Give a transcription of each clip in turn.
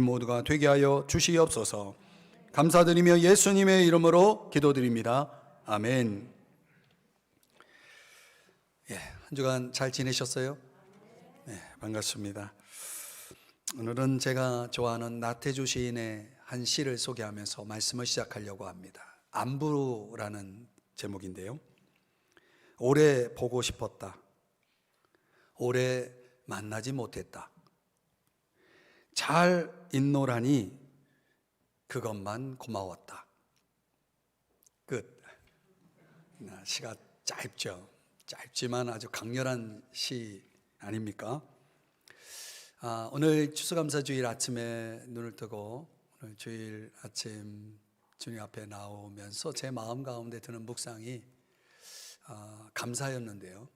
모두가 되게 하여 주시옵소서. 감사드리며 예수님의 이름으로 기도드립니다. 아멘. 한 주간 잘 지내셨어요? 네, 반갑습니다. 오늘은 제가 좋아하는 나태주 시인의 한 시를 소개하면서 말씀을 시작하려고 합니다. 안부라는 제목인데요. 오래 보고 싶었다. 오래 만나지 못했다. 잘 있노라니 그것만 고마웠다. 끝. 시가 짧죠. 짧지만 아주 강렬한 시 아닙니까? 오늘 추수감사주일 아침에 눈을 뜨고 오늘 주일 아침 주님 앞에 나오면서 제 마음 가운데 드는 묵상이 감사였는데요.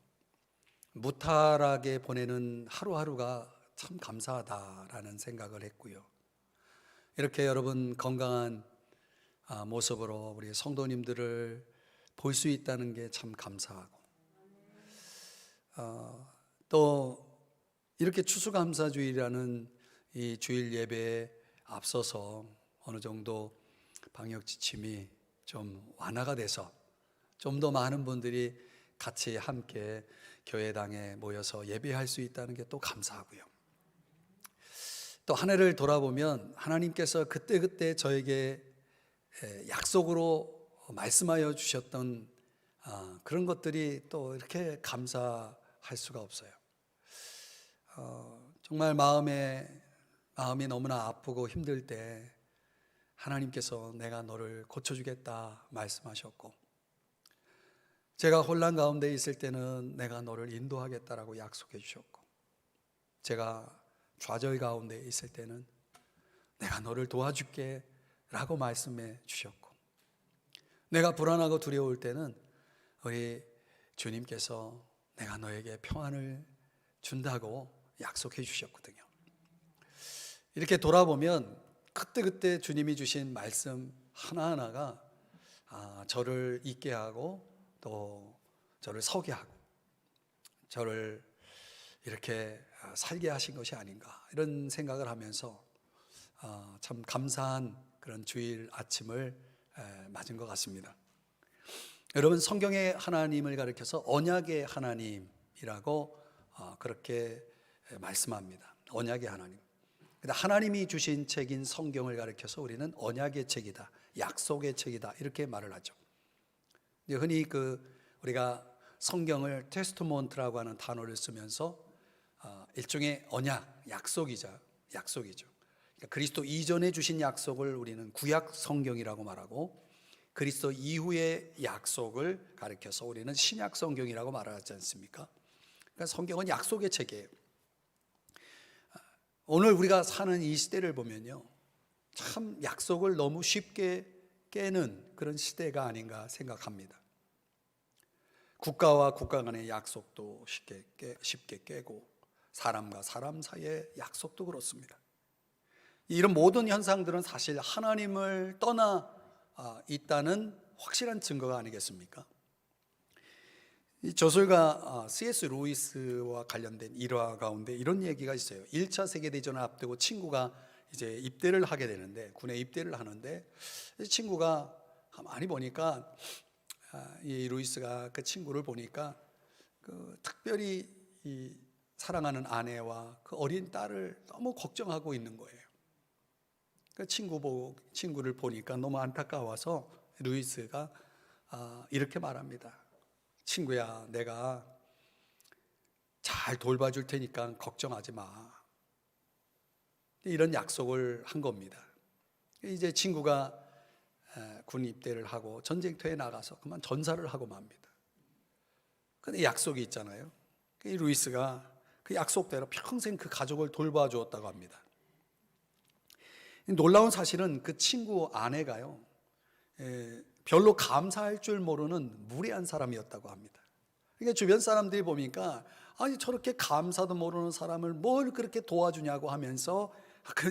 무탈하게 보내는 하루하루가 참 감사하다라는 생각을 했고요. 이렇게 여러분 건강한 모습으로 우리 성도님들을 볼 수 있다는 게 참 감사하고, 또 이렇게 추수감사주일이라는 이 주일 예배에 앞서서 어느 정도 방역 지침이 좀 완화가 돼서 좀 더 많은 분들이 같이 함께 교회당에 모여서 예배할 수 있다는 게 또 감사하고요. 또 한 해를 돌아보면 하나님께서 그때그때 저에게 약속으로 말씀하여 주셨던 그런 것들이 또 이렇게 감사할 수가 없어요. 정말 마음이 너무나 아프고 힘들 때 하나님께서 내가 너를 고쳐주겠다 말씀하셨고, 제가 혼란 가운데 있을 때는 내가 너를 인도하겠다라고 약속해 주셨고, 제가 좌절 가운데 있을 때는 내가 너를 도와줄게 라고 말씀해 주셨고, 내가 불안하고 두려울 때는 우리 주님께서 내가 너에게 평안을 준다고 약속해 주셨거든요. 이렇게 돌아보면 그때그때 주님이 주신 말씀 하나하나가 저를 있게 하고 또 저를 서게 하고 저를 이렇게 살게 하신 것이 아닌가, 이런 생각을 하면서 참 감사한 그런 주일 아침을 맞은 것 같습니다. 여러분, 성경의 하나님을 가리켜서 언약의 하나님이라고 그렇게 말씀합니다. 언약의 하나님. 하나님이 주신 책인 성경을 가리켜서 우리는 언약의 책이다, 약속의 책이다, 이렇게 말을 하죠. 흔히 우리가 성경을 테스트먼트라고 하는 단어를 쓰면서 일종의 언약, 약속이죠. 그러니까 그리스도 이전에 주신 약속을 우리는 구약 성경이라고 말하고, 그리스도 이후의 약속을 가리켜서 우리는 신약 성경이라고 말하지 않습니까? 그러니까 성경은 약속의 책이에요. 오늘 우리가 사는 이 시대를 보면요, 참 약속을 너무 쉽게 깨는 그런 시대가 아닌가 생각합니다. 국가와 국가 간의 약속도 쉽게 깨고, 사람과 사람 사이의 약속도 그렇습니다. 이런 모든 현상들은 사실 하나님을 떠나 있다는 확실한 증거가 아니겠습니까? 이 저술가 C.S. 루이스와 관련된 일화 가운데 이런 얘기가 있어요. 1차 세계대전을 앞두고 친구가 이제 입대를 하게 되는데, 군에 입대를 하는데, 친구가 가만히 보니까 이 루이스가 그 친구를 보니까 특별히 이 사랑하는 아내와 그 어린 딸을 너무 걱정하고 있는 거예요. 그 친구를 보니까 너무 안타까워서 루이스가 이렇게 말합니다. 친구야, 내가 잘 돌봐줄 테니까 걱정하지 마. 이런 약속을 한 겁니다. 이제 친구가 군 입대를 하고 전쟁터에 나가서 그만 전사를 하고 맙니다. 근데 약속이 있잖아요. 이 루이스가 그 약속대로 평생 그 가족을 돌봐주었다고 합니다. 놀라운 사실은 그 친구 아내가요, 별로 감사할 줄 모르는 무례한 사람이었다고 합니다. 그러니까 주변 사람들이 보니까 아니 저렇게 감사도 모르는 사람을 뭘 그렇게 도와주냐고 하면서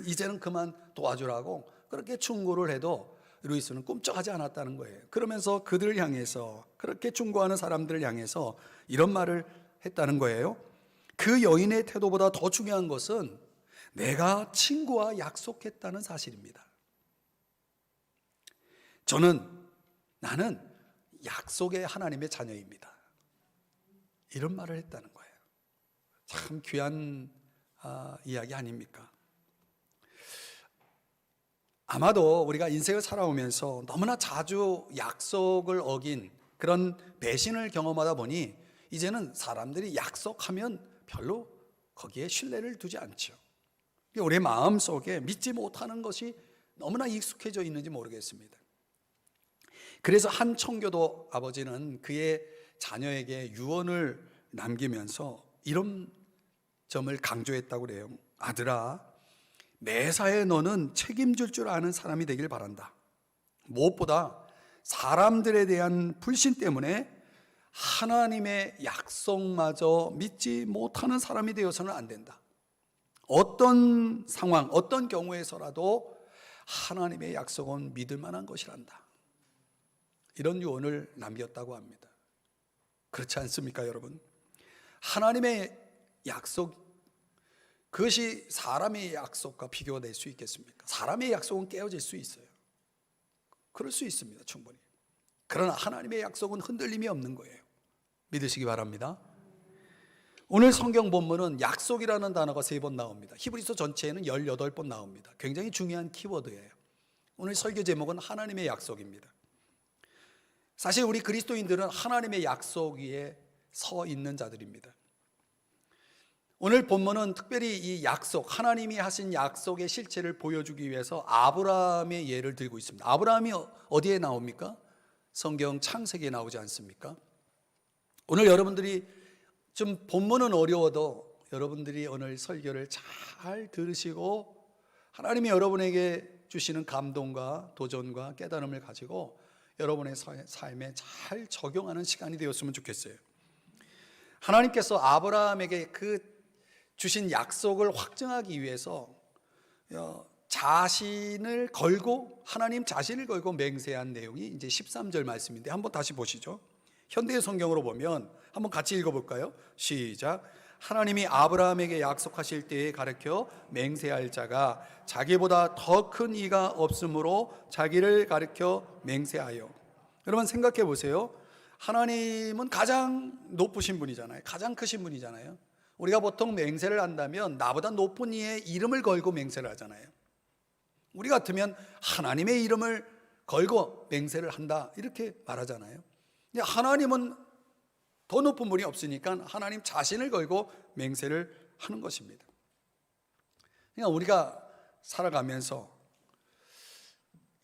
이제는 그만 도와주라고 그렇게 충고를 해도 루이스는 꿈쩍하지 않았다는 거예요. 그러면서 그들을 향해서, 그렇게 충고하는 사람들을 향해서 이런 말을 했다는 거예요. 그 여인의 태도보다 더 중요한 것은 내가 친구와 약속했다는 사실입니다. 나는 약속의 하나님의 자녀입니다. 이런 말을 했다는 거예요. 참 귀한 이야기 아닙니까? 아마도 우리가 인생을 살아오면서 너무나 자주 약속을 어긴 그런 배신을 경험하다 보니 이제는 사람들이 약속하면 별로 거기에 신뢰를 두지 않죠. 우리 마음속에 믿지 못하는 것이 너무나 익숙해져 있는지 모르겠습니다. 그래서 한 청교도 아버지는 그의 자녀에게 유언을 남기면서 이런 점을 강조했다고 그래요. 아들아, 매사에 너는 책임질 줄 아는 사람이 되길 바란다. 무엇보다 사람들에 대한 불신 때문에 하나님의 약속마저 믿지 못하는 사람이 되어서는 안 된다. 어떤 상황, 어떤 경우에서라도 하나님의 약속은 믿을 만한 것이란다. 이런 유언을 남겼다고 합니다. 그렇지 않습니까, 여러분? 하나님의 약속, 그것이 사람의 약속과 비교가 될 수 있겠습니까? 사람의 약속은 깨어질 수 있어요. 그럴 수 있습니다, 충분히. 그러나 하나님의 약속은 흔들림이 없는 거예요. 믿으시기 바랍니다. 오늘 성경 본문은 약속이라는 단어가 3번 나옵니다. 히브리서 전체에는 18번 나옵니다. 굉장히 중요한 키워드예요. 오늘 설교 제목은 하나님의 약속입니다. 사실 우리 그리스도인들은 하나님의 약속 위에 서 있는 자들입니다. 오늘 본문은 특별히 이 약속, 하나님이 하신 약속의 실체를 보여주기 위해서 아브라함의 예를 들고 있습니다. 아브라함이 어디에 나옵니까? 성경 창세기에 나오지 않습니까? 오늘 여러분들이 좀 본문은 어려워도 여러분들이 오늘 설교를 잘 들으시고 하나님이 여러분에게 주시는 감동과 도전과 깨달음을 가지고 여러분의 삶에 잘 적용하는 시간이 되었으면 좋겠어요. 하나님께서 아브라함에게 그 주신 약속을 확증하기 위해서 자신을 걸고, 하나님 자신을 걸고 맹세한 내용이 이제 13절 말씀인데 한번 다시 보시죠. 현대의 성경으로 보면 한번 같이 읽어볼까요? 시작. 하나님이 아브라함에게 약속하실 때에 가르쳐 맹세할 자가 자기보다 더 큰 이가 없으므로 자기를 가르쳐 맹세하여. 여러분 생각해 보세요. 하나님은 가장 높으신 분이잖아요. 가장 크신 분이잖아요. 우리가 보통 맹세를 한다면 나보다 높은 이의 이름을 걸고 맹세를 하잖아요. 우리 같으면 하나님의 이름을 걸고 맹세를 한다 이렇게 말하잖아요. 하나님은 더 높은 분이 없으니까 하나님 자신을 걸고 맹세를 하는 것입니다. 그러니까 우리가 살아가면서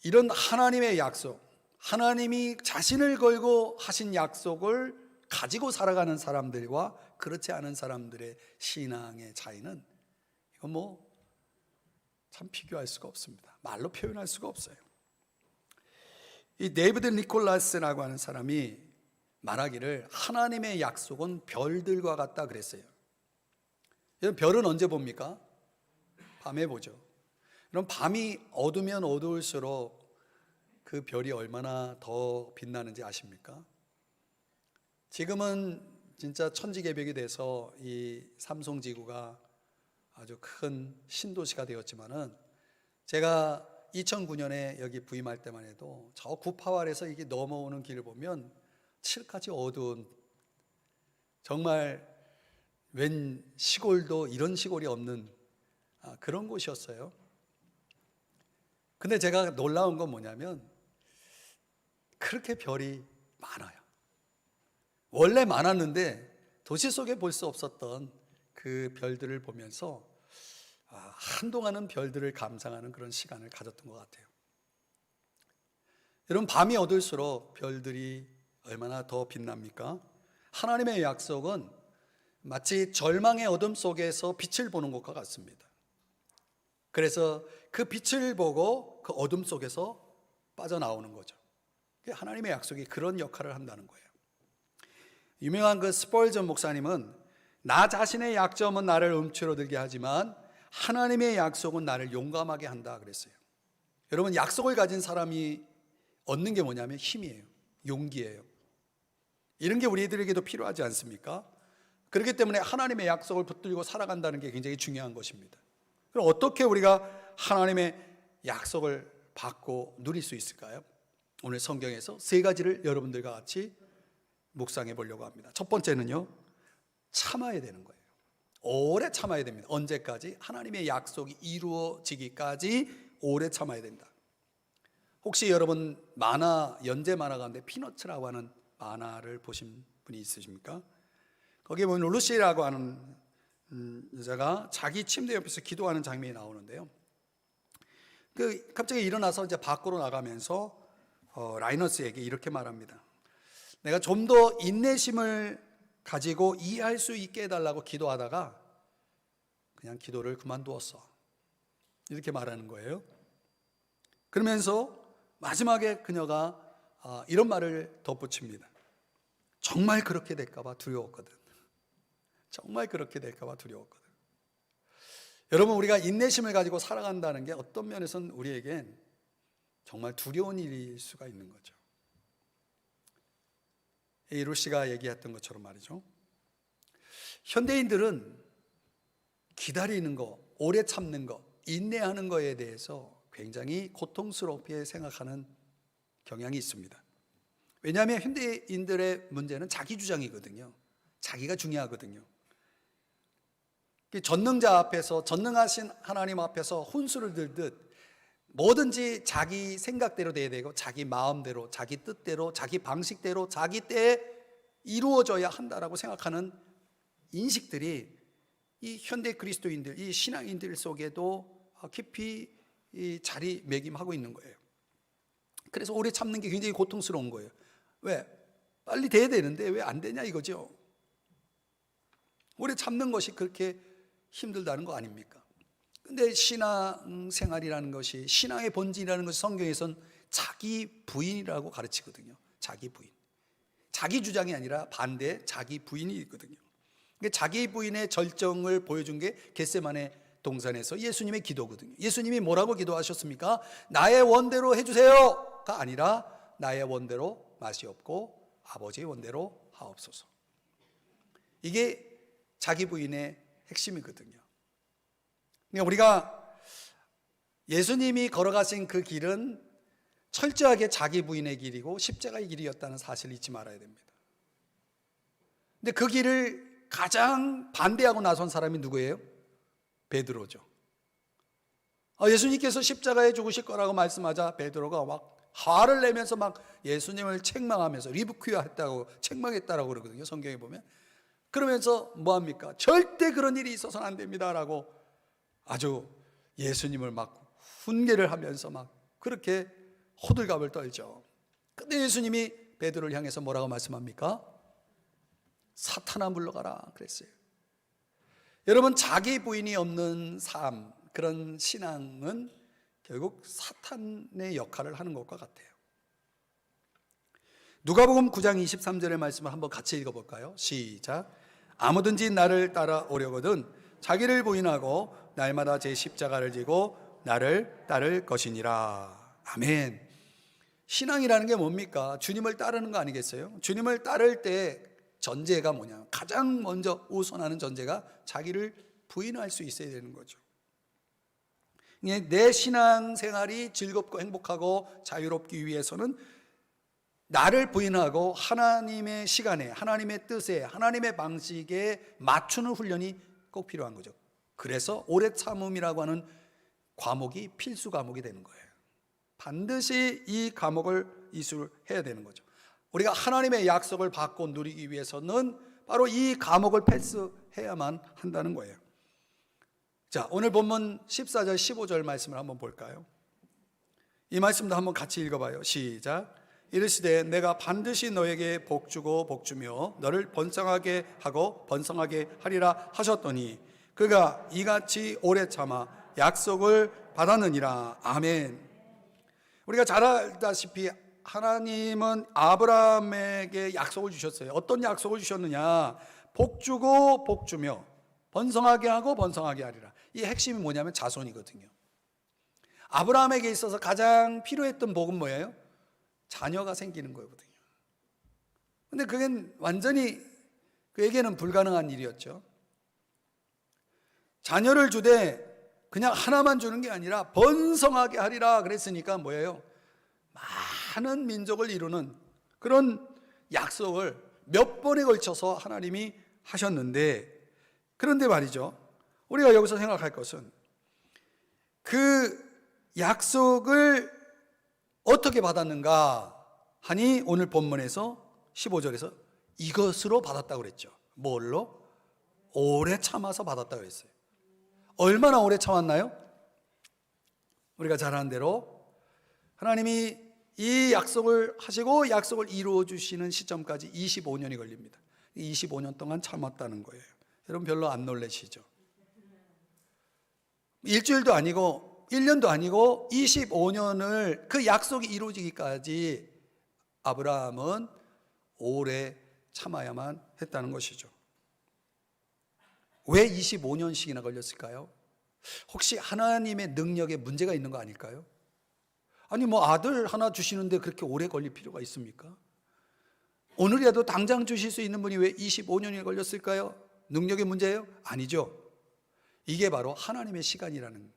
이런 하나님의 약속, 하나님이 자신을 걸고 하신 약속을 가지고 살아가는 사람들과 그렇지 않은 사람들의 신앙의 차이는 이건 참 비교할 수가 없습니다. 말로 표현할 수가 없어요. 이 데이비드 니콜라스라고 하는 사람이 말하기를 하나님의 약속은 별들과 같다 그랬어요. 별은 언제 봅니까? 밤에 보죠. 그럼 밤이 어두면 어두울수록 그 별이 얼마나 더 빛나는지 아십니까? 지금은 진짜 천지개벽이 돼서 이 삼성지구가 아주 큰 신도시가 되었지만은 제가 2009년에 여기 부임할 때만 해도 저 구파왈에서 이게 넘어오는 길을 보면 칠까지 어두운, 정말 웬 시골도 이런 시골이 없는 그런 곳이었어요. 근데 제가 놀라운 건 뭐냐면 그렇게 별이 많아요. 원래 많았는데 도시 속에 볼 수 없었던 그 별들을 보면서 한동안은 별들을 감상하는 그런 시간을 가졌던 것 같아요. 여러분, 밤이 어둘수록 별들이 얼마나 더 빛납니까? 하나님의 약속은 마치 절망의 어둠 속에서 빛을 보는 것과 같습니다. 그래서 그 빛을 보고 그 어둠 속에서 빠져나오는 거죠. 하나님의 약속이 그런 역할을 한다는 거예요. 유명한 그 스펄전 목사님은 나 자신의 약점은 나를 움츠러들게 하지만 하나님의 약속은 나를 용감하게 한다 그랬어요. 여러분, 약속을 가진 사람이 얻는 게 뭐냐면 힘이에요. 용기예요. 이런 게 우리들에게도 필요하지 않습니까? 그렇기 때문에 하나님의 약속을 붙들고 살아간다는 게 굉장히 중요한 것입니다. 그럼 어떻게 우리가 하나님의 약속을 받고 누릴 수 있을까요? 오늘 성경에서 세 가지를 여러분들과 같이 묵상해 보려고 합니다. 첫 번째는요, 참아야 되는 거예요. 오래 참아야 됩니다. 언제까지? 하나님의 약속이 이루어지기까지 오래 참아야 된다. 혹시 여러분 연재 만화 가운데 피너츠라고 하는 만화를 보신 분이 있으십니까? 거기에 보면 루시라고 하는 여자가 자기 침대 옆에서 기도하는 장면이 나오는데요. 갑자기 일어나서 이제 밖으로 나가면서 라이너스에게 이렇게 말합니다. 내가 좀 더 인내심을 가지고 이해할 수 있게 해달라고 기도하다가 그냥 기도를 그만두었어. 이렇게 말하는 거예요. 그러면서 마지막에 그녀가 이런 말을 덧붙입니다. 정말 그렇게 될까봐 두려웠거든. 정말 그렇게 될까봐 두려웠거든. 여러분, 우리가 인내심을 가지고 살아간다는 게 어떤 면에서는 우리에겐 정말 두려운 일일 수가 있는 거죠. 에이루 씨가 얘기했던 것처럼 말이죠. 현대인들은 기다리는 거, 오래 참는 거, 인내하는 거에 대해서 굉장히 고통스럽게 생각하는 경향이 있습니다. 왜냐하면 현대인들의 문제는 자기 주장이거든요. 자기가 중요하거든요. 전능자 앞에서, 전능하신 하나님 앞에서 혼수를 들듯 뭐든지 자기 생각대로 돼야 되고, 자기 마음대로, 자기 뜻대로, 자기 방식대로, 자기 때에 이루어져야 한다라고 생각하는 인식들이 이 현대 그리스도인들, 이 신앙인들 속에도 깊이 이 자리매김하고 있는 거예요. 그래서 오래 참는 게 굉장히 고통스러운 거예요. 왜? 빨리 돼야 되는데 왜 안 되냐 이거죠. 오래 참는 것이 그렇게 힘들다는 거 아닙니까? 근데 신앙생활이라는 것이, 신앙의 본질이라는 것이 성경에선 자기 부인이라고 가르치거든요. 자기 부인. 자기 주장이 아니라 반대 자기 부인이 있거든요. 자기 부인의 절정을 보여준 게 겟세마네 동산에서 예수님의 기도거든요. 예수님이 뭐라고 기도하셨습니까? 나의 원대로 해주세요가 아니라 나의 원대로 마시옵고 아버지의 원대로 하옵소서. 이게 자기 부인의 핵심이거든요. 그러니까 우리가 예수님이 걸어가신 그 길은 철저하게 자기 부인의 길이고 십자가의 길이었다는 사실을 잊지 말아야 됩니다. 근데 그 길을 가장 반대하고 나선 사람이 누구예요? 베드로죠. 예수님께서 십자가에 죽으실 거라고 말씀하자 베드로가 막 화를 내면서 막 예수님을 책망하면서 리부큐아 했다고, 책망했다라고 그러거든요. 성경에 보면. 그러면서 뭐합니까? 절대 그런 일이 있어서는 안 됩니다라고 아주 예수님을 막 훈계를 하면서 막 그렇게 호들갑을 떨죠. 근데 예수님이 베드로를 향해서 뭐라고 말씀합니까? 사탄아 물러가라 그랬어요. 여러분, 자기 부인이 없는 삶, 그런 신앙은 결국 사탄의 역할을 하는 것과 같아요. 누가복음 9장 23절의 말씀을 한번 같이 읽어볼까요? 시작. 아무든지 나를 따라오려거든 자기를 부인하고 날마다 제 십자가를 지고 나를 따를 것이니라. 아멘. 신앙이라는 게 뭡니까? 주님을 따르는 거 아니겠어요? 주님을 따를 때 전제가 뭐냐? 가장 먼저 우선하는 전제가 자기를 부인할 수 있어야 되는 거죠. 내 신앙생활이 즐겁고 행복하고 자유롭기 위해서는 나를 부인하고 하나님의 시간에, 하나님의 뜻에, 하나님의 방식에 맞추는 훈련이 꼭 필요한 거죠. 그래서 오래 참음이라고 하는 과목이 필수 과목이 되는 거예요. 반드시 이 과목을 이수해야 되는 거죠. 우리가 하나님의 약속을 받고 누리기 위해서는 바로 이 과목을 패스해야만 한다는 거예요. 자, 오늘 본문 14절 15절 말씀을 한번 볼까요? 이 말씀도 한번 같이 읽어봐요. 시작. 이르시되 내가 반드시 너에게 복주고 복주며 너를 번성하게 하고 번성하게 하리라 하셨더니 그가 이같이 오래 참아 약속을 받았느니라. 아멘. 우리가 잘 알다시피 하나님은 아브라함에게 약속을 주셨어요. 어떤 약속을 주셨느냐? 복주고 복주며 번성하게 하고 번성하게 하리라. 이 핵심이 뭐냐면 자손이거든요. 아브라함에게 있어서 가장 필요했던 복은 뭐예요? 자녀가 생기는 거거든요. 근데 그게 완전히 그에게는 불가능한 일이었죠. 자녀를 주되 그냥 하나만 주는 게 아니라 번성하게 하리라 그랬으니까 뭐예요? 많은 민족을 이루는 그런 약속을 몇 번에 걸쳐서 하나님이 하셨는데, 그런데 말이죠, 우리가 여기서 생각할 것은 그 약속을 어떻게 받았는가 하니 오늘 본문에서 15절에서 이것으로 받았다고 그랬죠. 뭘로? 오래 참아서 받았다고 그랬어요. 얼마나 오래 참았나요? 우리가 잘 아는 대로 하나님이 이 약속을 하시고 약속을 이루어 주시는 시점까지 25년이 걸립니다. 25년 동안 참았다는 거예요. 여러분 별로 안 놀라시죠? 일주일도 아니고 1년도 아니고 25년을 그 약속이 이루어지기까지 아브라함은 오래 참아야만 했다는 것이죠. 왜 25년씩이나 걸렸을까요? 혹시 하나님의 능력에 문제가 있는 거 아닐까요? 아니 뭐 아들 하나 주시는데 그렇게 오래 걸릴 필요가 있습니까? 오늘이라도 당장 주실 수 있는 분이 왜 25년이 걸렸을까요? 능력의 문제예요? 아니죠. 이게 바로 하나님의 시간이라는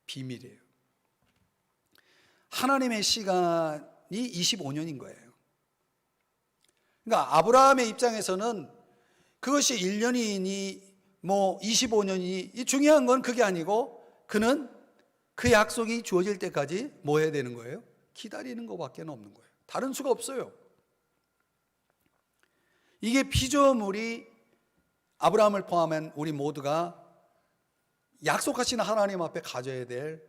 비밀이에요. 하나님의 시간이 25년인 거예요. 그러니까 아브라함의 입장에서는 그것이 1년이니 뭐 25년이니 중요한 건 그게 아니고, 그는 그 약속이 주어질 때까지 뭐 해야 되는 거예요? 기다리는 것밖에 없는 거예요. 다른 수가 없어요. 이게 피조물이, 아브라함을 포함한 우리 모두가 약속하신 하나님 앞에 가져야 될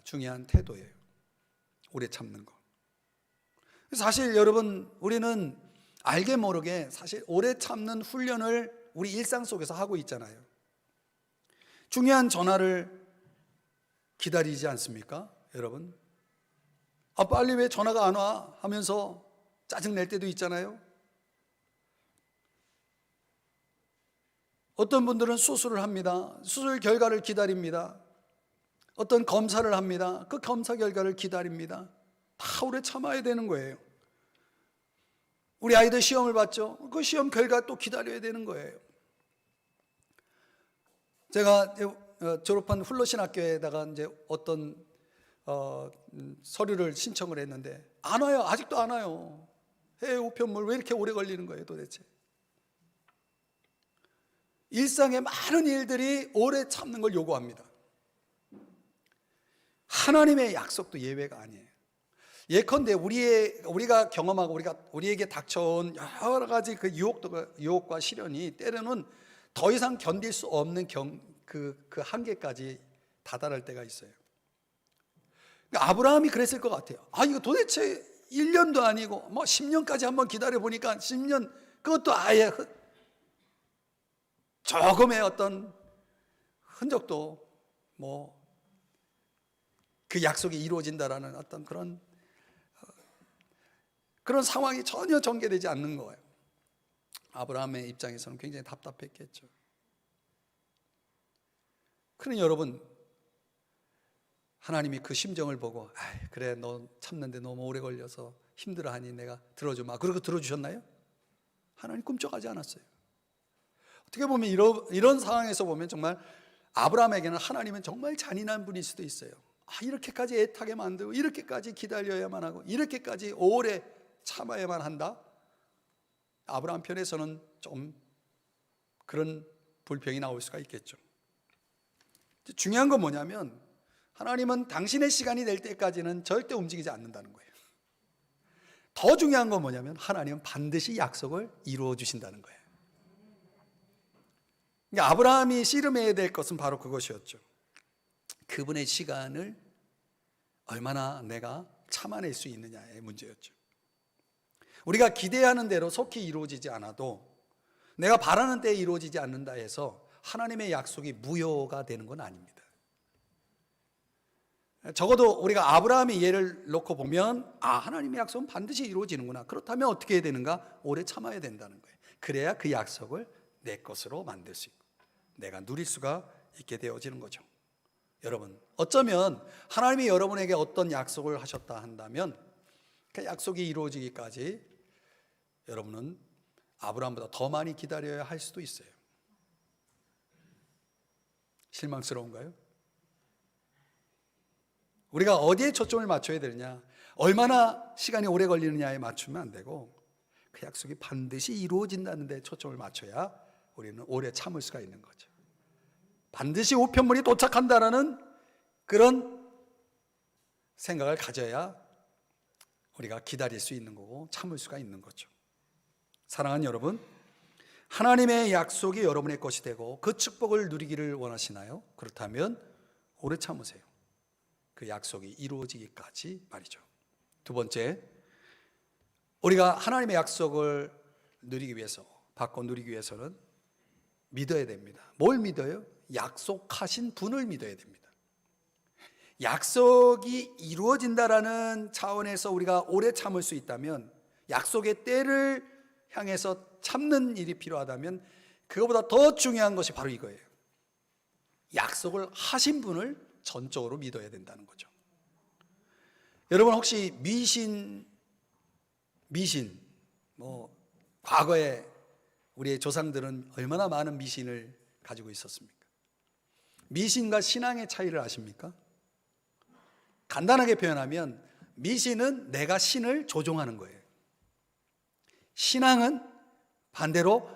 중요한 태도예요. 오래 참는 거. 사실 여러분, 우리는 알게 모르게 사실 오래 참는 훈련을 우리 일상 속에서 하고 있잖아요. 중요한 전화를 기다리지 않습니까? 여러분, 빨리 왜 전화가 안 와? 하면서 짜증낼 때도 있잖아요. 어떤 분들은 수술을 합니다. 수술 결과를 기다립니다. 어떤 검사를 합니다. 그 검사 결과를 기다립니다. 다 오래 참아야 되는 거예요. 우리 아이들 시험을 봤죠. 그 시험 결과 또 기다려야 되는 거예요. 제가 졸업한 훌로신학교에다가 이제 어떤 서류를 신청을 했는데 안 와요. 아직도 안 와요. 해외 우편물 왜 이렇게 오래 걸리는 거예요, 도대체? 일상의 많은 일들이 오래 참는 걸 요구합니다. 하나님의 약속도 예외가 아니에요. 예컨대 우리가 경험하고 우리에게 닥쳐온 여러 가지 그 유혹과 시련이 때로는 더 이상 견딜 수 없는 그 한계까지 다다를 때가 있어요. 그러니까 아브라함이 그랬을 것 같아요. 이거 도대체 1년도 아니고 뭐 10년까지 한번 기다려 보니까 10년, 그것도 아예 조금의 어떤 흔적도 뭐 그 약속이 이루어진다라는 어떤 그런 상황이 전혀 전개되지 않는 거예요. 아브라함의 입장에서는 굉장히 답답했겠죠. 그러니 여러분, 하나님이 그 심정을 보고 그래 너 참는데 너무 오래 걸려서 힘들어하니 내가 들어주마, 그러고 들어주셨나요? 하나님 꿈쩍하지 않았어요. 어떻게 보면 이런 상황에서 보면 정말 아브라함에게는 하나님은 정말 잔인한 분일 수도 있어요. 이렇게까지 애타게 만들고 이렇게까지 기다려야만 하고 이렇게까지 오래 참아야만 한다? 아브라함 편에서는 좀 그런 불평이 나올 수가 있겠죠. 중요한 건 뭐냐면 하나님은 당신의 시간이 될 때까지는 절대 움직이지 않는다는 거예요. 더 중요한 건 뭐냐면 하나님은 반드시 약속을 이루어 주신다는 거예요. 그러니까 아브라함이 씨름해야 될 것은 바로 그것이었죠. 그분의 시간을 얼마나 내가 참아낼 수 있느냐의 문제였죠. 우리가 기대하는 대로 속히 이루어지지 않아도 내가 바라는 때에 이루어지지 않는다 해서 하나님의 약속이 무효가 되는 건 아닙니다. 적어도 우리가 아브라함의 예를 놓고 보면 하나님의 약속은 반드시 이루어지는구나. 그렇다면 어떻게 해야 되는가? 오래 참아야 된다는 거예요. 그래야 그 약속을 내 것으로 만들 수 있고 내가 누릴 수가 있게 되어지는 거죠. 여러분, 어쩌면 하나님이 여러분에게 어떤 약속을 하셨다 한다면 그 약속이 이루어지기까지 여러분은 아브라함보다 더 많이 기다려야 할 수도 있어요. 실망스러운가요? 우리가 어디에 초점을 맞춰야 되느냐, 얼마나 시간이 오래 걸리느냐에 맞추면 안 되고 그 약속이 반드시 이루어진다는 데 초점을 맞춰야 우리는 오래 참을 수가 있는 거죠. 반드시 우편물이 도착한다라는 그런 생각을 가져야 우리가 기다릴 수 있는 거고 참을 수가 있는 거죠. 사랑하는 여러분, 하나님의 약속이 여러분의 것이 되고 그 축복을 누리기를 원하시나요? 그렇다면 오래 참으세요. 그 약속이 이루어지기까지 말이죠. 두 번째, 우리가 하나님의 약속을 누리기 위해서, 받고 누리기 위해서는 믿어야 됩니다. 뭘 믿어요? 약속하신 분을 믿어야 됩니다. 약속이 이루어진다라는 차원에서 우리가 오래 참을 수 있다면, 약속의 때를 향해서 참는 일이 필요하다면 그거보다 더 중요한 것이 바로 이거예요. 약속을 하신 분을 전적으로 믿어야 된다는 거죠. 여러분 혹시 미신 과거에 우리의 조상들은 얼마나 많은 미신을 가지고 있었습니까? 미신과 신앙의 차이를 아십니까? 간단하게 표현하면 미신은 내가 신을 조종하는 거예요. 신앙은 반대로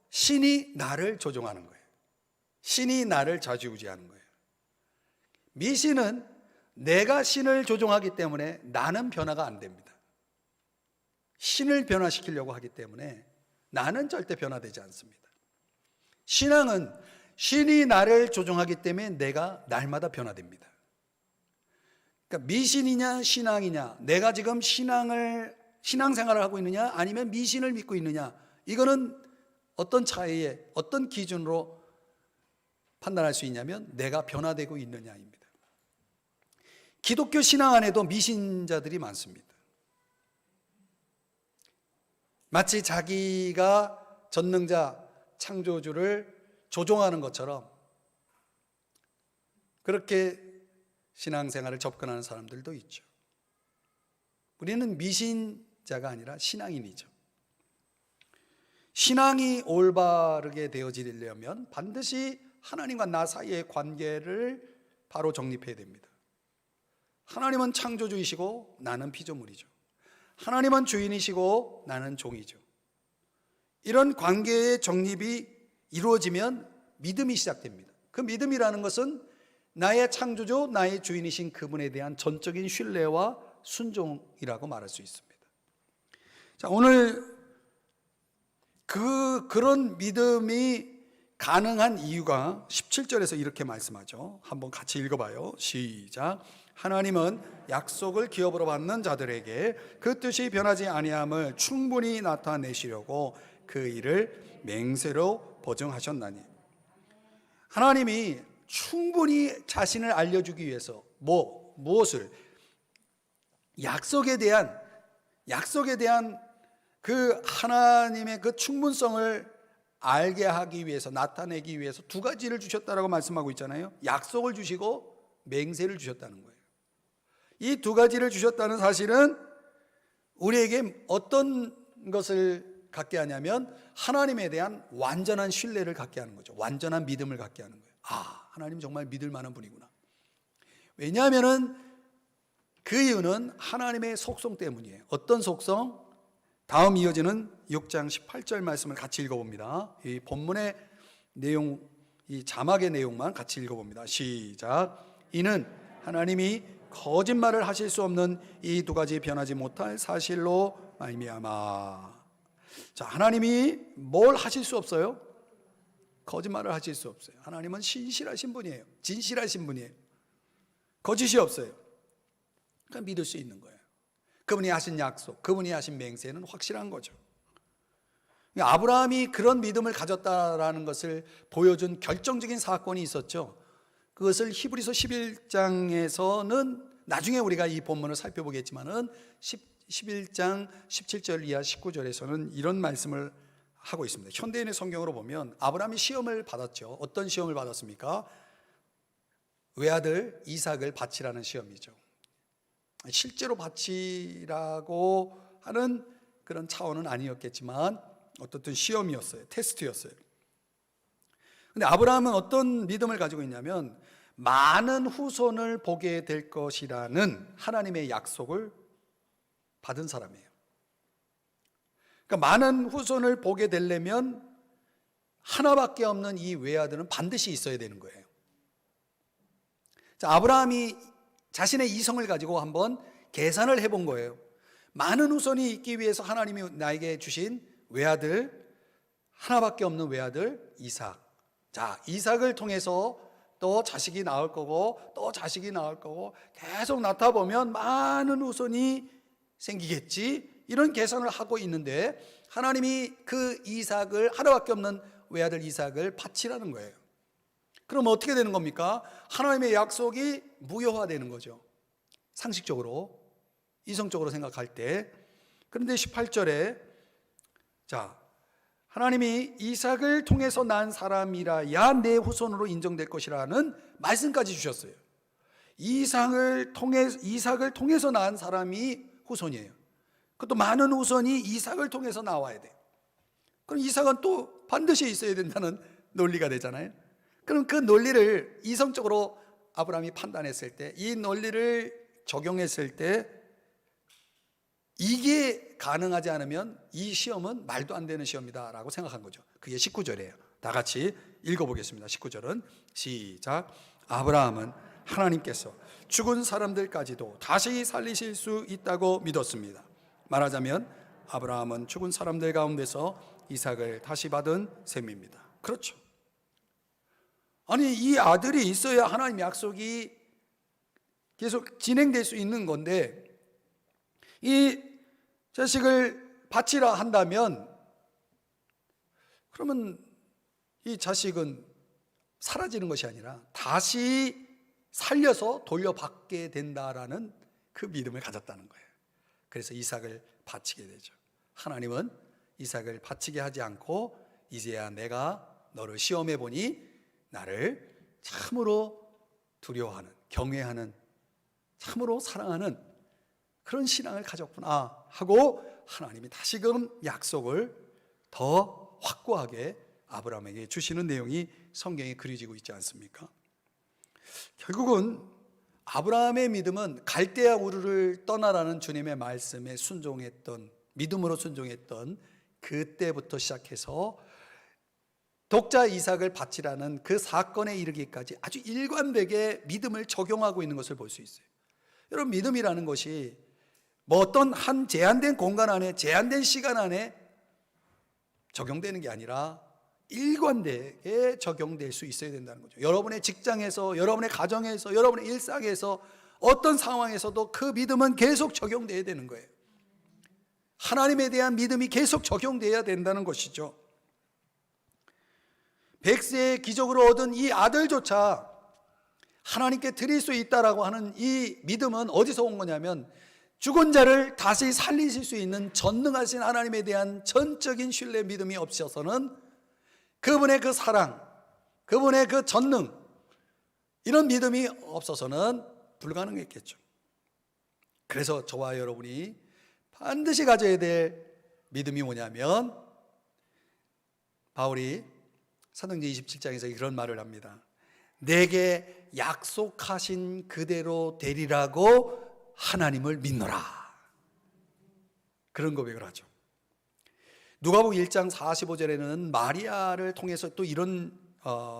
신이 나를 조종하는 거예요. 신이 나를 좌지우지하는 거예요. 미신은 내가 신을 조종하기 때문에 나는 변화가 안 됩니다. 신을 변화시키려고 하기 때문에 나는 절대 변화되지 않습니다. 신앙은 신이 나를 조종하기 때문에 내가 날마다 변화됩니다. 그러니까 미신이냐 신앙이냐, 내가 지금 신앙생활을 하고 있느냐 아니면 미신을 믿고 있느냐, 이거는 어떤 차이에 어떤 기준으로 판단할 수 있냐면 내가 변화되고 있느냐입니다. 기독교 신앙 안에도 미신자들이 많습니다. 마치 자기가 전능자 창조주를 조종하는 것처럼 그렇게 신앙생활을 접근하는 사람들도 있죠. 우리는 미신자가 아니라 신앙인이죠. 신앙이 올바르게 되어지려면 반드시 하나님과 나 사이의 관계를 바로 정립해야 됩니다. 하나님은 창조주이시고 나는 피조물이죠. 하나님은 주인이시고 나는 종이죠. 이런 관계의 정립이 이루어지면 믿음이 시작됩니다. 그 믿음이라는 것은 나의 창조주, 나의 주인이신 그분에 대한 전적인 신뢰와 순종이라고 말할 수 있습니다. 자, 오늘 그런 믿음이 가능한 이유가 17절에서 이렇게 말씀하죠. 한번 같이 읽어봐요. 시작. 하나님은 약속을 기업으로 받는 자들에게 그 뜻이 변하지 아니함을 충분히 나타내시려고 그 일을 맹세로 보증하셨나니. 하나님이 충분히 자신을 알려주기 위해서 무엇을? 약속에 대한 그 하나님의 그 충분성을 알게 하기 위해서, 나타내기 위해서 두 가지를 주셨다라고 말씀하고 있잖아요. 약속을 주시고 맹세를 주셨다는 거예요. 이 두 가지를 주셨다는 사실은 우리에게 어떤 것을 갖게 하냐면 하나님에 대한 완전한 신뢰를 갖게 하는 거죠. 완전한 믿음을 갖게 하는 거예요. 아, 하나님 정말 믿을 만한 분이구나. 왜냐하면은 그 이유는 하나님의 속성 때문이에요. 어떤 속성? 다음 이어지는 6장 18절 말씀을 같이 읽어봅니다. 이 본문의 내용, 이 자막의 내용만 같이 읽어봅니다. 시작. 이는 하나님이 거짓말을 하실 수 없는 이 두 가지 변하지 못할 사실로 말미암아. 자, 하나님이 뭘 하실 수 없어요? 거짓말을 하실 수 없어요. 하나님은 신실하신 분이에요. 진실하신 분이에요. 거짓이 없어요. 그러니까 믿을 수 있는 거예요. 그분이 하신 약속, 그분이 하신 맹세는 확실한 거죠. 그러니까 아브라함이 그런 믿음을 가졌다라는 것을 보여준 결정적인 사건이 있었죠. 그것을 히브리서 11장에서는 나중에 우리가 이 본문을 살펴보겠지만은 11장 17절 이하 19절에서는 이런 말씀을 하고 있습니다. 현대인의 성경으로 보면 아브라함이 시험을 받았죠. 어떤 시험을 받았습니까? 외아들 이삭을 바치라는 시험이죠. 실제로 바치라고 하는 그런 차원은 아니었겠지만 어떻든 시험이었어요. 테스트였어요. 근데 아브라함은 어떤 믿음을 가지고 있냐면 많은 후손을 보게 될 것이라는 하나님의 약속을 받은 사람이에요. 그러니까 많은 후손을 보게 되려면 하나밖에 없는 이 외아들은 반드시 있어야 되는 거예요. 자, 아브라함이 자신의 이성을 가지고 한번 계산을 해본 거예요. 많은 후손이 있기 위해서 하나님이 나에게 주신 외아들, 하나밖에 없는 외아들 이삭. 자, 이삭을 통해서 또 자식이 나올 거고 또 자식이 나올 거고 계속 낳다 보면 많은 후손이 생기겠지, 이런 계산을 하고 있는데 하나님이 그 이삭을, 하나밖에 없는 외아들 이삭을 바치라는 거예요. 그럼 어떻게 되는 겁니까? 하나님의 약속이 무효화되는 거죠. 상식적으로, 이성적으로 생각할 때. 그런데 18절에 자, 하나님이 이삭을 통해서 난 사람이라야 내 후손으로 인정될 것이라는 말씀까지 주셨어요. 이삭을 통해서 낳은 사람이 후손이에요. 그것도 많은 후손이 이삭을 통해서 나와야 돼요. 그럼 이삭은 또 반드시 있어야 된다는 논리가 되잖아요. 그럼 그 논리를 이성적으로 아브라함이 판단했을 때, 이 논리를 적용했을 때 이게 가능하지 않으면 이 시험은 말도 안 되는 시험이다 라고 생각한 거죠. 그게 19절이에요. 다 같이 읽어보겠습니다. 19절은 시작. 아브라함은 하나님께서 죽은 사람들까지도 다시 살리실 수 있다고 믿었습니다. 말하자면 아브라함은 죽은 사람들 가운데서 이삭을 다시 받은 셈입니다. 그렇죠. 아니, 이 아들이 있어야 하나님 약속이 계속 진행될 수 있는 건데, 이 자식을 바치라 한다면 그러면 이 자식은 사라지는 것이 아니라 다시 살려서 돌려받게 된다라는 그 믿음을 가졌다는 거예요. 그래서 이삭을 바치게 되죠. 하나님은 이삭을 바치게 하지 않고 이제야 내가 너를 시험해 보니 나를 참으로 두려워하는, 경외하는, 참으로 사랑하는 그런 신앙을 가졌구나 하고 하나님이 다시금 약속을 더 확고하게 아브라함에게 주시는 내용이 성경에 그려지고 있지 않습니까? 결국은 아브라함의 믿음은 갈대아 우르를 떠나라는 주님의 말씀에 순종했던, 믿음으로 순종했던 그때부터 시작해서 독자 이삭을 바치라는 그 사건에 이르기까지 아주 일관되게 믿음을 적용하고 있는 것을 볼 수 있어요. 여러분, 믿음이라는 것이 뭐 어떤 한 제한된 공간 안에, 제한된 시간 안에 적용되는 게 아니라 일관되게 적용될 수 있어야 된다는 거죠. 여러분의 직장에서, 여러분의 가정에서, 여러분의 일상에서 어떤 상황에서도 그 믿음은 계속 적용돼야 되는 거예요. 하나님에 대한 믿음이 계속 적용돼야 된다는 것이죠. 100세의 기적으로 얻은 이 아들조차 하나님께 드릴 수 있다라고 하는 이 믿음은 어디서 온 거냐면, 죽은 자를 다시 살리실 수 있는 전능하신 하나님에 대한 전적인 신뢰 믿음이 없어서는, 그분의 그 사랑, 그분의 그 전능, 이런 믿음이 없어서는 불가능했겠죠. 그래서 저와 여러분이 반드시 가져야 될 믿음이 뭐냐면, 바울이 사도행전 27장에서 이런 말을 합니다. 내게 약속하신 그대로 되리라고 하나님을 믿노라. 그런 고백을 하죠. 누가복음 1장 45절에는 마리아를 통해서 또 이런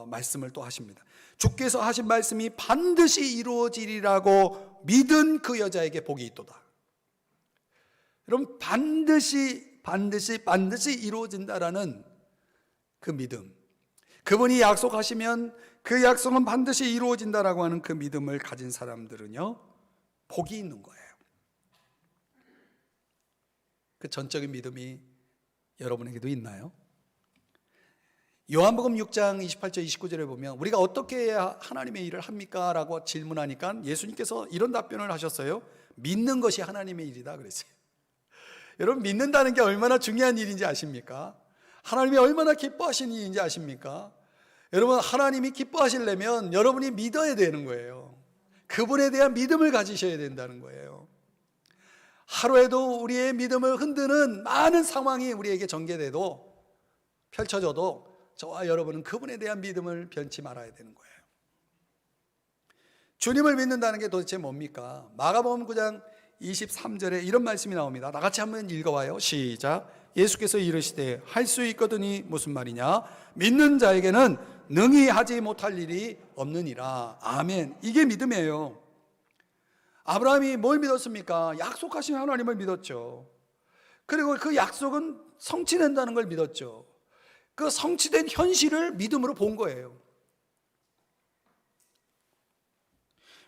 말씀을 또 하십니다. 주께서 하신 말씀이 반드시 이루어지리라고 믿은 그 여자에게 복이 있도다. 여러분, 반드시 이루어진다라는 그 믿음, 그분이 약속하시면 그 약속은 반드시 이루어진다라고 하는 그 믿음을 가진 사람들은요, 복이 있는 거예요. 그 전적인 믿음이 여러분에게도 있나요? 요한복음 6장 28절 29절에 보면 우리가 어떻게 해야 하나님의 일을 합니까? 라고 질문하니까 예수님께서 이런 답변을 하셨어요. 믿는 것이 하나님의 일이다 그랬어요. 여러분, 믿는다는 게 얼마나 중요한 일인지 아십니까? 하나님이 얼마나 기뻐하시는 일인지 아십니까? 여러분, 하나님이 기뻐하시려면 여러분이 믿어야 되는 거예요. 그분에 대한 믿음을 가지셔야 된다는 거예요. 하루에도 우리의 믿음을 흔드는 많은 상황이 우리에게 전개돼도, 펼쳐져도 저와 여러분은 그분에 대한 믿음을 변치 말아야 되는 거예요. 주님을 믿는다는 게 도대체 뭡니까? 마가복음 9장 23절에 이런 말씀이 나옵니다. 다 같이 한번 읽어봐요. 시작. 예수께서 이르시되 할 수 있거든이 무슨 말이냐? 믿는 자에게는 능히 하지 못할 일이 없느니라. 아멘. 이게 믿음이에요. 아브라함이 뭘 믿었습니까? 약속하신 하나님을 믿었죠. 그리고 그 약속은 성취된다는 걸 믿었죠. 그 성취된 현실을 믿음으로 본 거예요.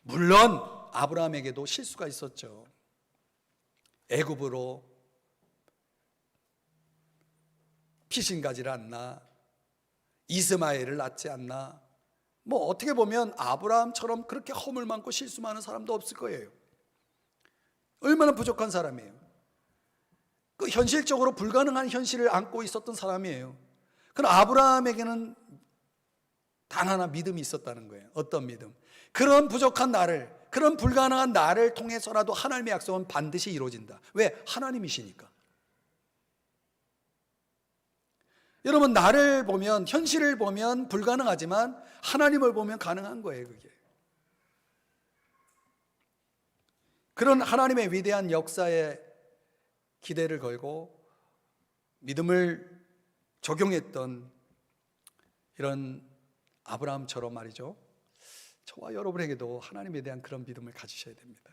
물론 아브라함에게도 실수가 있었죠. 애굽으로 피신가지를 않나, 이스마엘을 낳지 않나. 뭐 어떻게 보면 아브라함처럼 그렇게 허물 많고 실수 많은 사람도 없을 거예요. 얼마나 부족한 사람이에요. 그 현실적으로 불가능한 현실을 안고 있었던 사람이에요. 그럼 아브라함에게는 단 하나 믿음이 있었다는 거예요. 어떤 믿음? 그런 부족한 나를, 그런 불가능한 나를 통해서라도 하나님의 약속은 반드시 이루어진다. 왜? 하나님이시니까. 여러분, 나를 보면, 현실을 보면 불가능하지만 하나님을 보면 가능한 거예요, 그게. 그런 하나님의 위대한 역사에 기대를 걸고 믿음을 적용했던 이런 아브라함처럼 말이죠. 저와 여러분에게도 하나님에 대한 그런 믿음을 가지셔야 됩니다.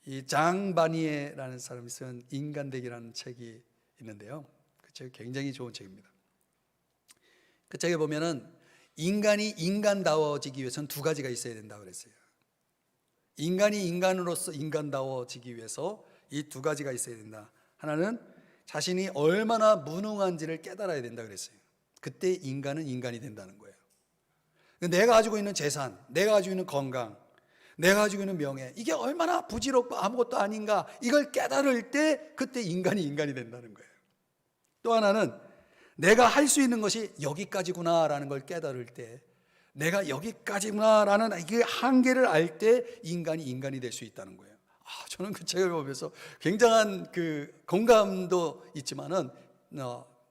이 장 바니에라는 사람이 쓴 인간되기라는 책이 있는데요. 그 책이 굉장히 좋은 책입니다. 그 책에 보면은 인간이 인간다워지기 위해서는 두 가지가 있어야 된다고 그랬어요. 인간이 인간으로서 인간다워지기 위해서 이 두 가지가 있어야 된다. 하나는 자신이 얼마나 무능한지를 깨달아야 된다 그랬어요. 그때 인간은 인간이 된다는 거예요. 내가 가지고 있는 재산, 내가 가지고 있는 건강, 내가 가지고 있는 명예, 이게 얼마나 부질없고 아무것도 아닌가, 이걸 깨달을 때 그때 인간이 인간이 된다는 거예요. 또 하나는 내가 할 수 있는 것이 여기까지구나라는 걸 깨달을 때, 내가 여기까지구나라는 그 한계를 알 때 인간이 인간이 될 수 있다는 거예요. 저는 그 책을 보면서 굉장한 그 공감도 있지만은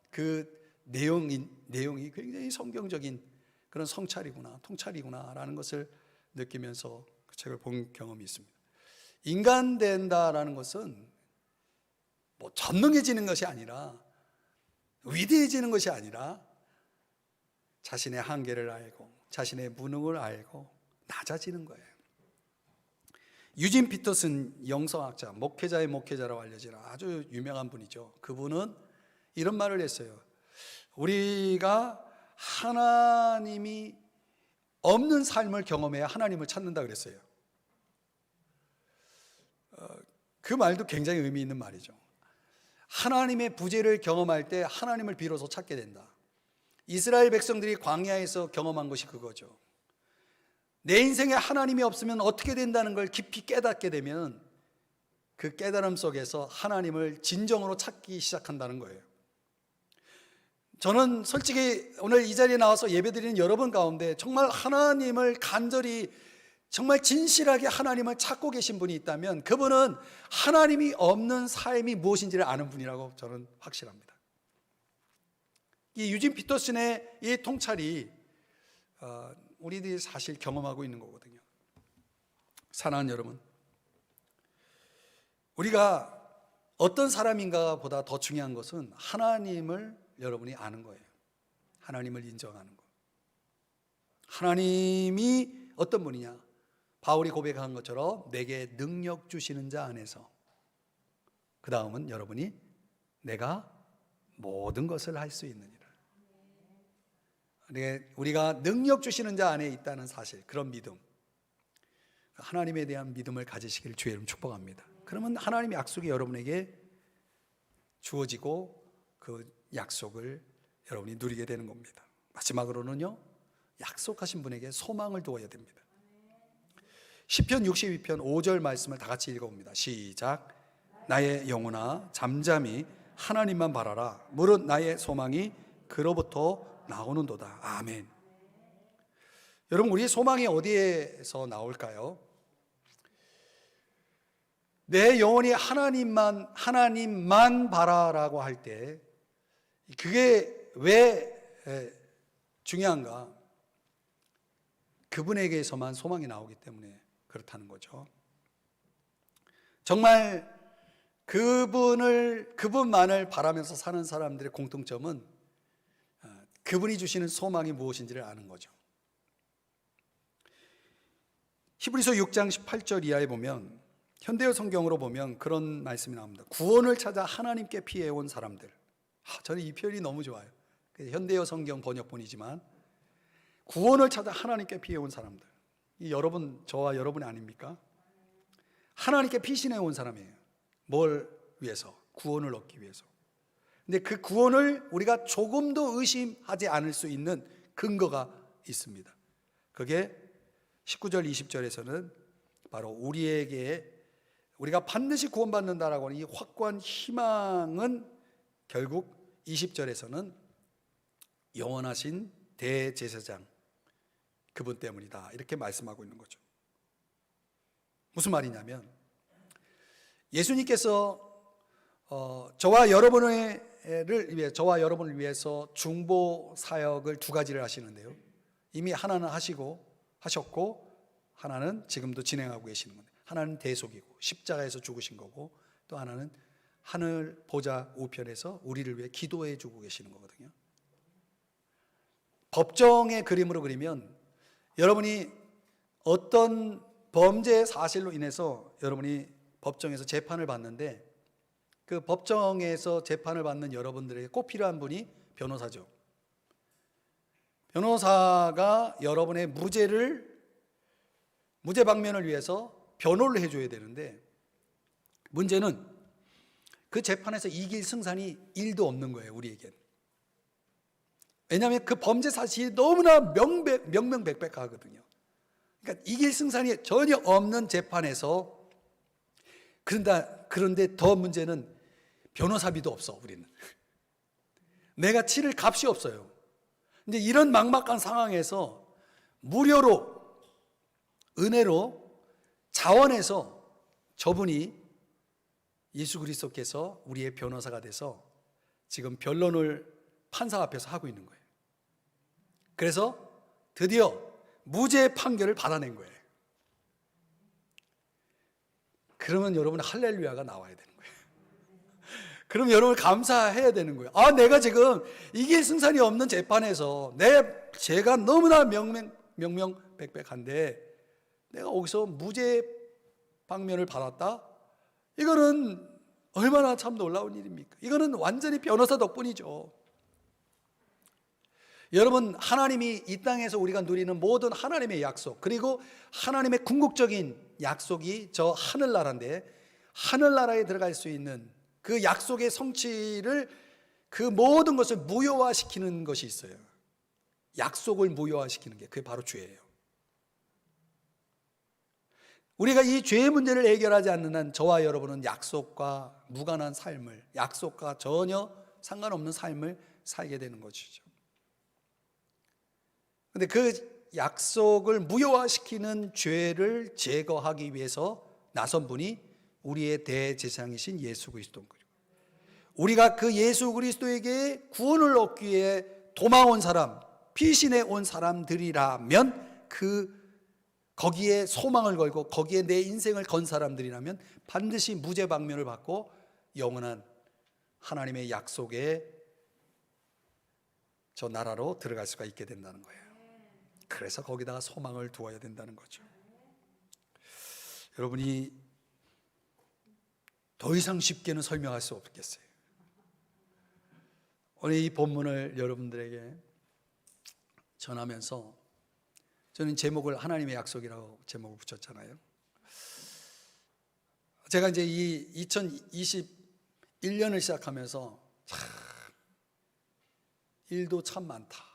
그 내용이 굉장히 성경적인 그런 성찰이구나, 통찰이구나라는 것을 느끼면서 그 책을 본 경험이 있습니다. 인간 된다라는 것은 뭐 전능해지는 것이 아니라, 위대해지는 것이 아니라 자신의 한계를 알고 자신의 무능을 알고 낮아지는 거예요. 유진 피터슨 영성학자, 목회자의 목회자라고 알려지는 아주 유명한 분이죠. 그분은 이런 말을 했어요. 우리가 하나님이 없는 삶을 경험해야 하나님을 찾는다 그랬어요. 그 말도 굉장히 의미 있는 말이죠. 하나님의 부재를 경험할 때 하나님을 비로소 찾게 된다. 이스라엘 백성들이 광야에서 경험한 것이 그거죠. 내 인생에 하나님이 없으면 어떻게 된다는 걸 깊이 깨닫게 되면 그 깨달음 속에서 하나님을 진정으로 찾기 시작한다는 거예요. 저는 솔직히 오늘 이 자리에 나와서 예배드리는 여러분 가운데 정말 하나님을 간절히, 정말 진실하게 하나님을 찾고 계신 분이 있다면 그분은 하나님이 없는 삶이 무엇인지를 아는 분이라고 저는 확실합니다. 이 유진 피터슨의 이 통찰이 우리들이 사실 경험하고 있는 거거든요. 사랑하는 여러분, 우리가 어떤 사람인가 보다 더 중요한 것은 하나님을 여러분이 아는 거예요. 하나님을 인정하는 거. 하나님이 어떤 분이냐? 바울이 고백한 것처럼 내게 능력 주시는 자 안에서, 그 다음은 여러분이 내가 모든 것을 할 수 있느니라. 우리가 능력 주시는 자 안에 있다는 사실, 그런 믿음, 하나님에 대한 믿음을 가지시길 주의 이름 축복합니다. 그러면 하나님의 약속이 여러분에게 주어지고 그 약속을 여러분이 누리게 되는 겁니다. 마지막으로는요, 약속하신 분에게 소망을 두어야 됩니다. 시편 62편 5절 말씀을 다 같이 읽어봅니다. 시작. 나의 영혼아 잠잠히 하나님만 바라라. 무릇 나의 소망이 그로부터 나오는도다. 아멘. 여러분, 우리의 소망이 어디에서 나올까요? 내 영혼이 하나님만 바라라고 할 때 그게 왜 중요한가? 그분에게서만 소망이 나오기 때문에 그렇다는 거죠. 정말 그분만을 바라면서 사는 사람들의 공통점은 그분이 주시는 소망이 무엇인지를 아는 거죠. 히브리서 6장 18절 이하에 보면, 현대어 성경으로 보면 그런 말씀이 나옵니다. 구원을 찾아 하나님께 피해온 사람들. 저는 이 표현이 너무 좋아요. 현대어 성경 번역본이지만 구원을 찾아 하나님께 피해온 사람들. 이 여러분, 저와 여러분이 아닙니까? 하나님께 피신해 온 사람이에요. 뭘 위해서? 구원을 얻기 위해서. 근데 그 구원을 우리가 조금도 의심하지 않을 수 있는 근거가 있습니다. 그게 19절 20절에서는 바로 우리가 반드시 구원받는다라고 하는 이 확고한 희망은 결국 20절에서는 영원하신 대제사장 그분 때문이다, 이렇게 말씀하고 있는 거죠. 무슨 말이냐면, 예수님께서 저와 여러분을 위해서 중보 사역을 두 가지를 하시는데요. 이미 하나는 하셨고 하나는 지금도 진행하고 계시는 건데, 하나는 대속이고 십자가에서 죽으신 거고, 또 하나는 하늘 보좌 우편에서 우리를 위해 기도해 주고 계시는 거거든요. 법정의 그림으로 그리면, 여러분이 어떤 범죄 사실로 인해서 여러분이 법정에서 재판을 받는데, 그 법정에서 재판을 받는 여러분들에게 꼭 필요한 분이 변호사죠. 변호사가 여러분의 무죄 방면을 위해서 변호를 해줘야 되는데, 문제는 그 재판에서 이길 승산이 1도 없는 거예요, 우리에겐. 왜냐하면 그 범죄 사실이 너무나 명명백백하거든요. 그러니까 이길 승산이 전혀 없는 재판에서, 그런데 더 문제는 변호사비도 없어, 우리는. 내가 치를 값이 없어요. 근데 이런 막막한 상황에서 무료로, 은혜로, 자원해서 저분이, 예수 그리스도께서 우리의 변호사가 돼서 지금 변론을 판사 앞에서 하고 있는 거예요. 그래서 드디어 무죄 판결을 받아낸 거예요. 그러면 여러분 할렐루야가 나와야 되는 거예요. 그럼 여러분 감사해야 되는 거예요. 내가 지금 이길 승산이 없는 재판에서 제가 너무나 명명백백한데 내가 거기서 무죄 방면을 받았다? 이거는 얼마나 참 놀라운 일입니까? 이거는 완전히 변호사 덕분이죠. 여러분, 하나님이 이 땅에서 우리가 누리는 모든 하나님의 약속, 그리고 하나님의 궁극적인 약속이 저 하늘나라인데, 하늘나라에 들어갈 수 있는 그 약속의 성취를, 그 모든 것을 무효화시키는 것이 있어요. 약속을 무효화시키는 게, 그게 바로 죄예요. 우리가 이 죄의 문제를 해결하지 않는 한 저와 여러분은 약속과 무관한 삶을, 약속과 전혀 상관없는 삶을 살게 되는 것이죠. 근데 그 약속을 무효화시키는 죄를 제거하기 위해서 나선 분이 우리의 대제사장이신 예수 그리스도인 거죠. 우리가 그 예수 그리스도에게 구원을 얻기 위해 도망온 사람, 피신해 온 사람들이라면, 거기에 소망을 걸고 거기에 내 인생을 건 사람들이라면 반드시 무죄 방면을 받고 영원한 하나님의 약속의 저 나라로 들어갈 수가 있게 된다는 거예요. 그래서 거기다가 소망을 두어야 된다는 거죠. 여러분이 더 이상 쉽게는 설명할 수 없겠어요. 오늘 이 본문을 여러분들에게 전하면서 저는 제목을 하나님의 약속이라고 제목을 붙였잖아요. 제가 이제 이 2021년을 시작하면서 일도 참 많다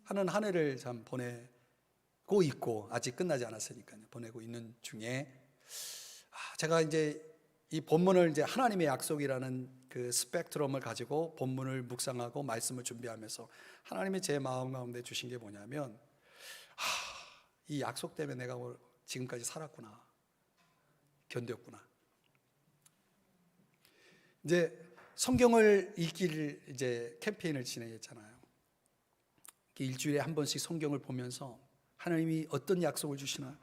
하는 한 해를 참 보내고 있고, 아직 끝나지 않았으니까요. 보내고 있는 중에 제가 이제 이 본문을 이제 하나님의 약속이라는 그 스펙트럼을 가지고 본문을 묵상하고 말씀을 준비하면서 하나님이 제 마음 가운데 주신 게 뭐냐면, 이 약속 때문에 내가 지금까지 살았구나, 견뎠구나. 이제 성경을 읽기를 이제 캠페인을 진행했잖아요. 일주일에 한 번씩 성경을 보면서 하나님이 어떤 약속을 주시나,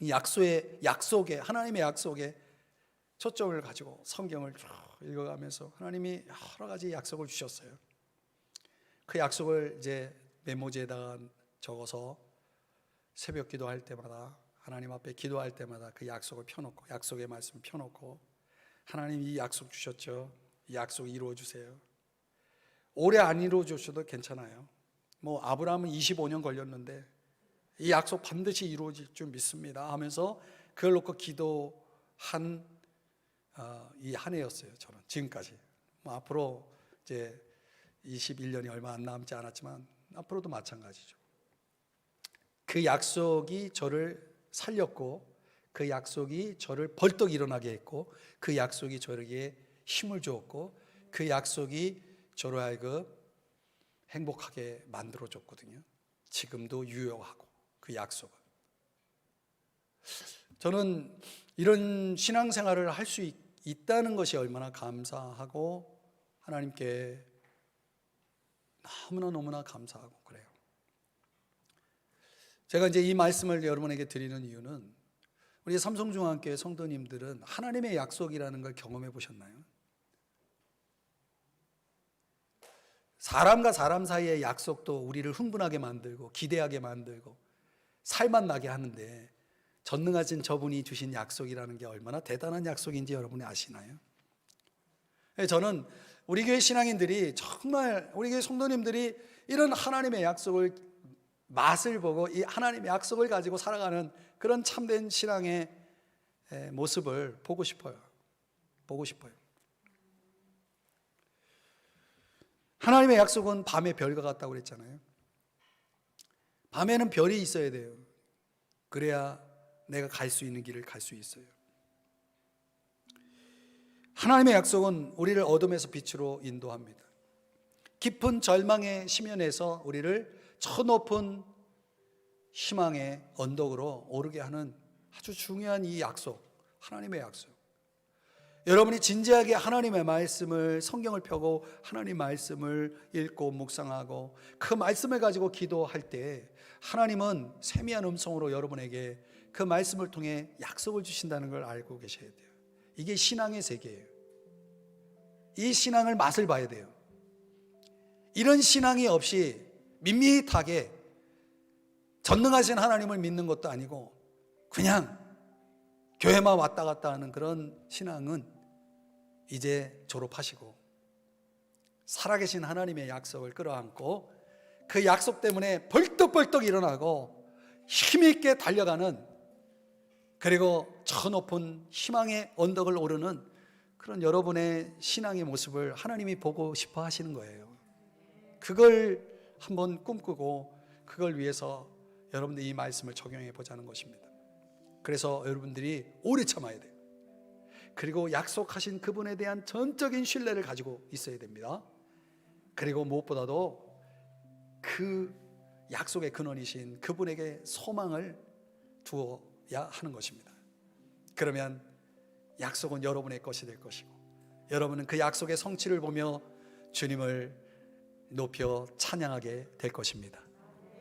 이 약속에 하나님의 약속에 초점을 가지고 성경을 쭉 읽어가면서 하나님이 여러 가지 약속을 주셨어요. 그 약속을 이제 메모지에다가 적어서 새벽 기도할 때마다, 하나님 앞에 기도할 때마다 그 약속을 펴놓고, 약속의 말씀을 펴놓고, 하나님 이 약속 주셨죠? 이 약속 이루어 주세요. 오래 안 이루어 주셔도 괜찮아요. 뭐 아브라함은 25년 걸렸는데 이 약속 반드시 이루어질 줄 믿습니다 하면서 그걸 놓고 기도한 이 한 해였어요. 저는 지금까지. 뭐 앞으로 이제 21년이 얼마 안 남지 않았지만 앞으로도 마찬가지죠. 그 약속이 저를 살렸고, 그 약속이 저를 벌떡 일어나게 했고, 그 약속이 저에게 힘을 주었고, 그 약속이 저로 하여금 행복하게 만들어줬거든요. 지금도 유효하고 그 약속은. 저는 이런 신앙생활을 할 수 있다는 것이 얼마나 감사하고 하나님께 너무나 감사하고 그래요. 제가 이제 이 말씀을 여러분에게 드리는 이유는, 우리 삼성중앙교회 성도님들은 하나님의 약속이라는 걸 경험해 보셨나요? 사람과 사람 사이의 약속도 우리를 흥분하게 만들고 기대하게 만들고 살만 나게 하는데, 전능하신 저분이 주신 약속이라는 게 얼마나 대단한 약속인지 여러분이 아시나요? 저는 우리 교회 신앙인들이, 정말 우리 교회 성도님들이 이런 하나님의 약속을 맛을 보고 이 하나님의 약속을 가지고 살아가는 그런 참된 신앙의 모습을 보고 싶어요. 하나님의 약속은 밤의 별과 같다고 그랬잖아요. 밤에는 별이 있어야 돼요. 그래야 내가 갈 수 있는 길을 갈 수 있어요. 하나님의 약속은 우리를 어둠에서 빛으로 인도합니다. 깊은 절망의 심연에서 우리를 저 높은 희망의 언덕으로 오르게 하는 아주 중요한 이 약속, 하나님의 약속. 여러분이 진지하게 하나님의 말씀을, 성경을 펴고 하나님 말씀을 읽고 묵상하고 그 말씀을 가지고 기도할 때, 하나님은 세미한 음성으로 여러분에게 그 말씀을 통해 약속을 주신다는 걸 알고 계셔야 돼요. 이게 신앙의 세계예요. 이 신앙을 맛을 봐야 돼요. 이런 신앙이 없이 밋밋하게 전능하신 하나님을 믿는 것도 아니고 그냥 교회만 왔다 갔다 하는 그런 신앙은 이제 졸업하시고, 살아계신 하나님의 약속을 끌어안고 그 약속 때문에 벌떡벌떡 일어나고 힘있게 달려가는, 그리고 저 높은 희망의 언덕을 오르는 그런 여러분의 신앙의 모습을 하나님이 보고 싶어 하시는 거예요. 그걸 한번 꿈꾸고 그걸 위해서 여러분들이 이 말씀을 적용해 보자는 것입니다. 그래서 여러분들이 오래 참아야 돼요. 그리고 약속하신 그분에 대한 전적인 신뢰를 가지고 있어야 됩니다. 그리고 무엇보다도 그 약속의 근원이신 그분에게 소망을 두어야 하는 것입니다. 그러면 약속은 여러분의 것이 될 것이고, 여러분은 그 약속의 성취를 보며 주님을 높여 찬양하게 될 것입니다.